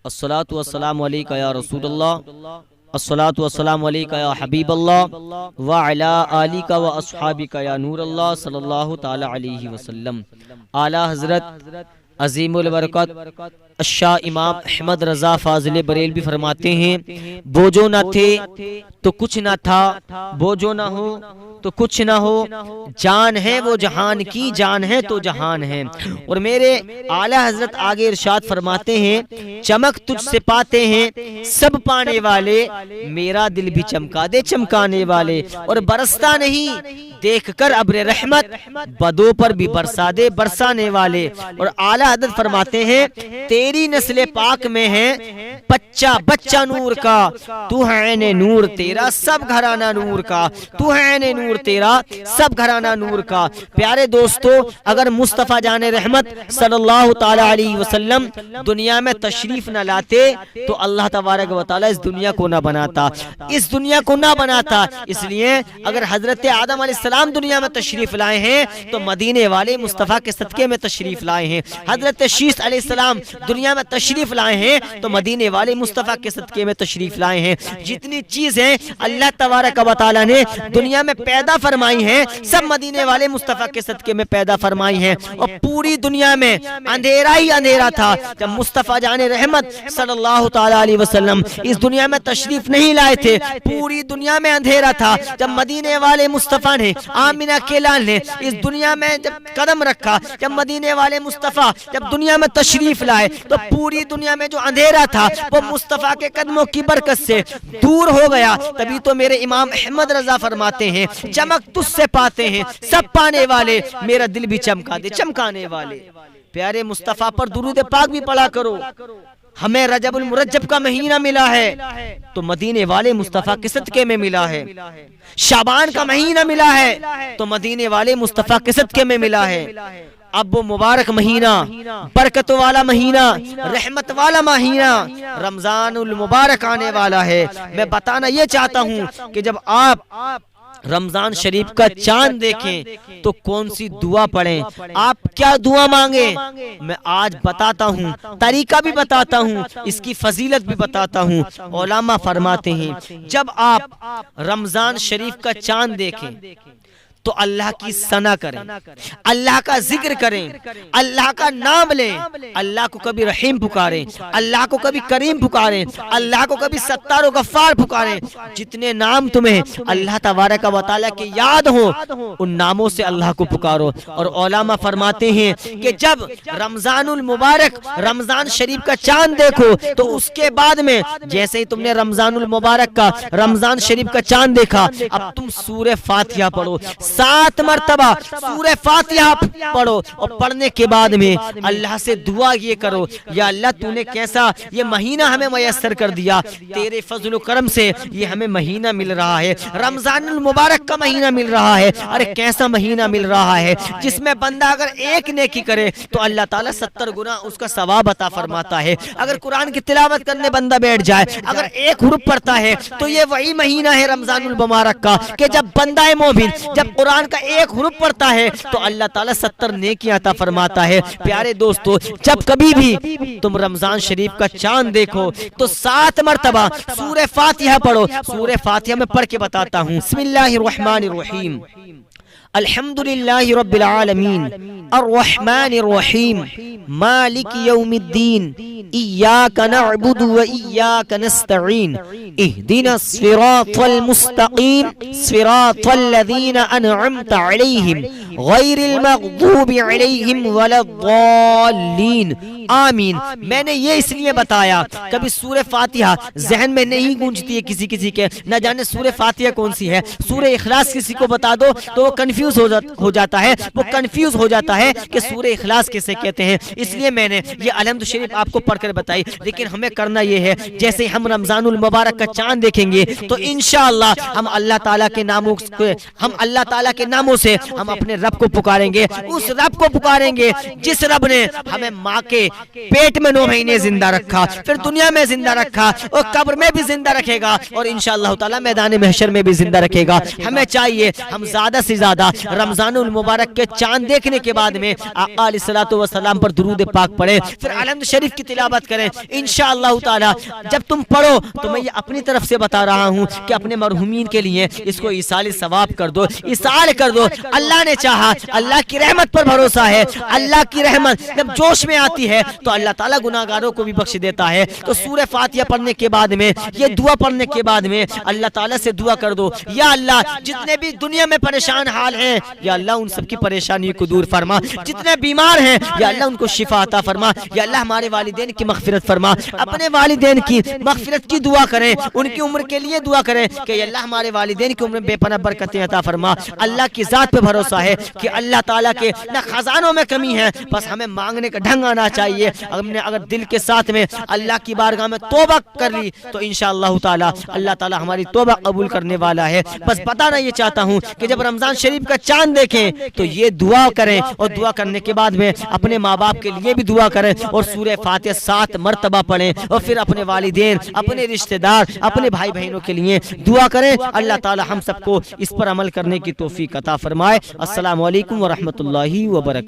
الصلاۃ والسلام علیکہ یا رسول اللہ، الصلاۃ والسلام علیکہ یا حبیب اللہ، وعلی آلک و اصحابک یا نور اللہ صلی اللہ تعالی علیہ وسلم۔ اعلیٰ حضرت عظیم البرکت الشاہ امام احمد رضا فاضل بریلوی فرماتے ہیں، بوجھو نہ تھے تو کچھ نہ تھا، بوجھو نہ ہو تو کچھ نہ ہو، جان ہے وہ جہان کی، جان ہے تو جہان ہے۔ اور میرے اعلیٰ حضرت آگے ارشاد فرماتے ہیں، چمک تجھ سے پاتے ہیں سب پانے والے، میرا دل بھی چمکا دے چمکانے والے، اور برستا نہیں دیکھ کر ابر رحمت، بدوں پر بھی برسا دے برسانے والے۔ اور اعلیٰ حضرت فرماتے ہیں، تیری نسل پاک میں ہے بچہ بچہ نور کا، تو ہے عین نور تیرا سب گھرانہ نور کا، تو ہے عین نور تیرا سب گھرانہ نور کا۔ پیارے دوستو، اگر مصطفیٰ جان رحمت صلی اللہ تعالی علیہ وسلم دنیا میں تشریف نہ لاتے تو اللہ تبارک و تعالی اس دنیا کو نہ بناتا، اس دنیا کو نہ بناتا۔ اس لیے اگر حضرت آدم علیہ السلام دنیا میں تشریف لائے ہیں تو مدینے والے مصطفیٰ کے صدقے میں تشریف لائے ہیں۔ حضرت شیس علیہ السلام دنیا میں تشریف لائے ہیں تو مدینے والے مصطفیٰ کے صدقے میں تشریف لائے ہیں۔ جتنی چیزیں اللہ تبارک و تعالی نے دنیا میں پیدا فرمائی ہیں سب مدینے والے مصطفیٰ کے صدقے میں پیدا فرمائی ہیں۔ اور پوری دنیا میں اندھیرا ہی اندھیرا تھا جب مصطفیٰ جان رحمت صلی اللہ تعالی علیہ وسلم اس دنیا میں تشریف نہیں لائے تھے، پوری دنیا میں اندھیرا تھا۔ جب مدینے والے مصطفیٰ نے، آمنہ کے لال نے اس دنیا میں جب قدم رکھا، جب مدینے والے مصطفیٰ جب دنیا میں تشریف لائے تو پوری دنیا میں جو اندھیرا تھا وہ مصطفیٰ کے قدموں کی برکت سے دور ہو گیا۔ تبھی تو میرے امام احمد رضا فرماتے ہیں، چمک تجھ سے پاتے ہیں سب پانے والے، میرا دل بھی چمکا دے چمکانے والے۔ پیارے مصطفیٰ پر درود پاک بھی پڑھا کرو۔ ہمیں رجب المرجب کا مہینہ ملا ہے تو مدینے والے مصطفیٰ کے صدقے میں ملا ہے، شعبان کا مہینہ ملا ہے تو مدینے والے مصطفیٰ کے صدقے میں ملا ہے۔ اب وہ مبارک مہینہ، برکت والا مہینہ، رحمت والا مہینہ رمضان المبارک آنے والا ہے۔ میں بتانا یہ چاہتا ہوں کہ جب آپ رمضان شریف کا چاند دیکھیں تو کون سی دعا پڑھیں، آپ کیا دعا مانگیں، میں آج بتاتا ہوں، طریقہ بھی بتاتا ہوں، اس کی فضیلت بھی بتاتا ہوں۔ علماء فرماتے ہیں جب آپ رمضان شریف کا چاند دیکھیں تو اللہ کی ثنا کریں، اللہ کا ذکر کریں، اللہ کا نام لیں، اللہ کو کبھی رحیم پکاریں، اللہ کو کبھی کریم پکاریں، اللہ کو کبھی ستار و غفار پکاریں۔ جتنے نام تمہیں اللہ تبارک و تعالیٰ کے یاد ہوں ان ناموں سے اللہ کو پکارو۔ اور علماء فرماتے ہیں کہ جب رمضان المبارک، رمضان شریف کا چاند دیکھو تو اس کے بعد میں جیسے ہی تم نے رمضان المبارک کا، رمضان شریف کا چاند دیکھا، اب تم سورہ فاتحہ پڑھو، 7 مرتبہ سورہ فاتحہ پڑھو، اور پڑھنے کے بعد میں اللہ سے دعا یہ کرو، یا اللہ تو نے کیسا یہ مہینہ ہمیں میسر کر دیا، تیرے فضل و کرم سے یہ ہمیں مہینہ مل رہا ہے، رمضان المبارک کا مہینہ مل رہا ہے۔ ارے کیسا مہینہ مل رہا ہے جس میں بندہ اگر ایک نیکی کرے تو اللہ تعالیٰ 70 گنا اس کا ثواب عطا فرماتا ہے۔ اگر قرآن کی تلاوت کرنے بندہ بیٹھ جائے، اگر ایک حرف پڑھتا ہے تو یہ وہی مہینہ ہے رمضان المبارک کا کہ جب بندہ مومن جب قرآن کا ایک حرف پڑھتا ہے تو اللہ تعالیٰ 70 نیکیاں عطا فرماتا ہے۔ پیارے دوستو، جب کبھی بھی تم رمضان شریف کا چاند دیکھو تو 7 مرتبہ سورہ فاتحہ پڑھو۔ سورہ فاتحہ میں پڑھ کے بتاتا ہوں، بسم اللہ الرحمن الرحیم، الحمدللہ رب العالمین، الرحمن الرحیم، مالک یوم الدین، ایاک نعبد و ایاک نستعین، اہدنا الصراط المستقیم، صراط الذین انعمت علیہم، غیر المغضوب علیہم ولا الضالین، آمین۔ میں نے یہ اس لیے بتایا، کبھی سورہ فاتحہ ذہن میں نہیں گونجتی ہے کسی کے، نہ جانے سورہ فاتحہ کون سی ہے، سورہ اخلاص کسی کو بتا دو تو وہ کنفیوز ہو جاتا ہے، وہ کنفیوز ہو جاتا ہے کہ سورہ اخلاص کسے کہتے ہیں۔ اس لیے میں نے یہ الحمد شریف آپ کو پڑھ کر بتائی، لیکن ہمیں کرنا یہ ہے، جیسے ہم رمضان المبارک کا چاند دیکھیں گے تو انشاءاللہ ہم اللہ تعالیٰ کے ناموں سے ہم اپنے رب کو پکاریں گے، اس رب کو پکاریں گے جس رب نے ہمیں ماں کے پیٹ میں 9 مہینے زندہ رکھا، پھر دنیا میں زندہ رکھا اور قبر میں بھی زندہ رکھے گا اور انشاءاللہ تعالی میدان محشر میں بھی زندہ رکھے گا۔ ہمیں چاہیے ہم زیادہ سے زیادہ رمضان المبارک کے چاند دیکھنے کے بعد میں آقا علیہ الصلوۃ والسلام پر درود پاک پڑھیں، پھر الحمد شریف کی تلاوت کریں۔ انشاءاللہ تعالی جب تم پڑھو تو میں یہ اپنی طرف سے بتا رہا ہوں کہ اپنے مرحومین کے لیے اس کو ایصال ثواب کر دو، ایصال کر دو۔ اللہ نے چاہا، اللہ کی رحمت پر بھروسہ ہے، اللہ کی رحمت جب جوش میں آتی ہے تو اللہ تعالیٰ گناہگاروں کو بھی بخش دیتا ہے۔ تو سورہ فاتحہ پڑھنے کے بعد میں، یہ دعا پڑھنے کے بعد میں اللہ تعالیٰ سے دعا کر دو، یا اللہ جتنے بھی دنیا میں پریشان حال ہیں یا اللہ ان سب کی پریشانی کو دور فرما، جتنے بیمار ہیں یا اللہ ان کو شفا عطا فرما، یا اللہ ہمارے والدین کی مغفرت فرما۔ اپنے والدین کی مغفرت کی دعا کریں، ان کی عمر کے لیے دعا کریں کہ یا اللہ ہمارے والدین کی عمر میں بے پناہ برکتیں عطا فرما۔ اللہ کی ذات پہ بھروسہ ہے کہ اللہ تعالیٰ کے نہ خزانوں میں کمی ہے، بس ہمیں مانگنے کا ڈھنگ آنا چاہیے۔ ہم نے اگر دل کے ساتھ میں اللہ کی بارگاہ میں توبہ کر لی تو انشاءاللہ تعالی اللہ تعالیٰ ہماری توبہ قبول کرنے والا ہے۔ بس بتانا یہ چاہتا ہوں کہ جب رمضان شریف کا چاند دیکھیں تو یہ دعا کریں، اور دعا کرنے کے بعد میں اپنے ماں باپ کے لیے بھی دعا کریں اور سورہ فاتحہ 7 مرتبہ پڑھیں، اور پھر اپنے والدین، اپنے رشتہ دار، اپنے بھائی بہنوں کے لیے دعا کریں۔ اللہ تعالی ہم سب کو اس پر عمل کرنے کی توفیق عطا فرمائے۔ السلام علیکم ورحمۃ اللہ وبرکاتہ۔